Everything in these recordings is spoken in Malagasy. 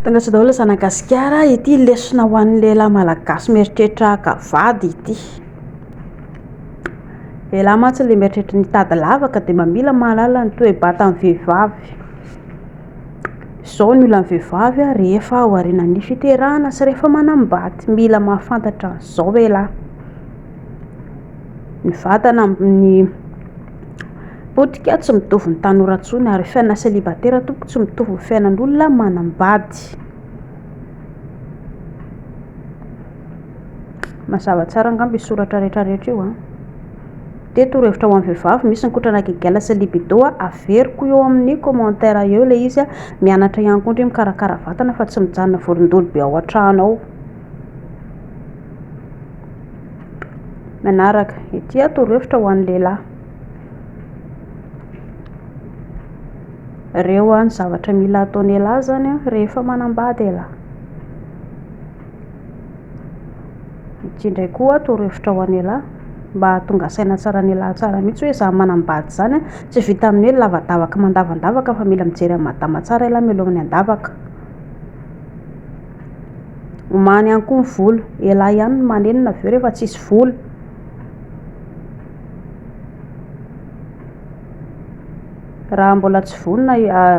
Tangatsy daholo zanagasikara ity lesona ho an'ny lehilahy malagasy mieritreritra hakavady ity. Lehilahy mantsy le mieritreritra nitady lavaka dia mba mila mahalala ny toe-bata amin'ny vehivavy. Izao ny olona amin'ny vehivavy rehefa ao aorianan'ny fiterahana sy rehefa manambady, mila mahafantatra an'izao lehilahy. Ny vatana ny potika tsy mitovy ny tanora intsony ary fiainana selibatera tompo tsy mitovy ny fiainan'olona manambady. Mazava tsara angamba soratra rehetrarehetra io dia torohevitra ho an'ny vehivavy misy ny kotrana gegela sy libido averiko eo amin'ny commentaire eo ilay izy mianatra ihany koa ndry mikarakara vatana fa tsy mijanona vorondolo be ao an-trano ao. Manaraka ity torohevitra ho an'ny lehilahy. Ireo ny zavatra mila ataony lehilahy zany rehefa manambady lehilahy. Ity indray koa torohevitra ho an'ny lehilahy mba hahatonga saina tsara ny lehilahy tsara mihitsy hoe izaho manambady zany tsy vita amin'ny hoe lavadavaka mandavandavaka fa mila mijery amin'ny madama tsara lehilahy mialohan'ny andavaka. Omany ihany koa ny volo, lehilahy ihany no manenina avy eo rehefa tsisy volo. Raha mbola tsy vonona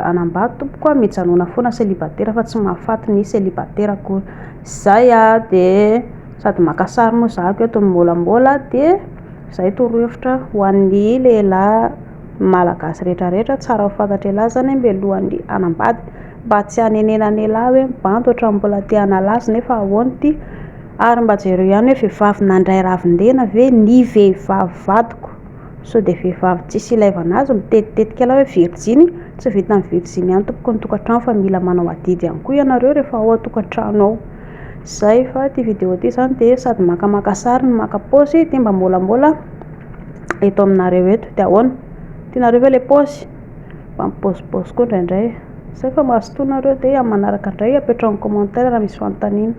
anambady tompoko mijanona foana selibatera fa tsy mahafaty ny selibatera akory. Izay dia sady maka sary moa zahako eto mimôlamôla dia izay torohevitra ho an'ny lehilahy malagasy rehetrarehetra tsara ho fantatra lehilahy zany mialohan'ny anambady mba tsy hanenena ny lehilahy hoe mibanto hatramin'ny mbola te hanala azy nefa ahoana ity, ary mba jereo ihany hoe vehivavy nandray ravin-dena ve ny vehivavy vadiko. Sao dia vehivavy tsisy ilaivana azy mitetitetika hoe virginy, tsy vita amin'ny virginy ihany tompoko ny tokantrano fa mila manao adidy ihany koa ianareo rehefa ao an-tokantrano ao. Izay fa ity vidéo ity zany dia sady maka sary no maka paosy dia mba môlamôla eto aminareo eto dia ahoana tianareo ve ilay paosy mba mipaozipaozy koa indraindray. Izay fa mahazo toa nareo dia amin'ny manaraka indray apetrao amin'ny commentaire raha misy fanontaniana.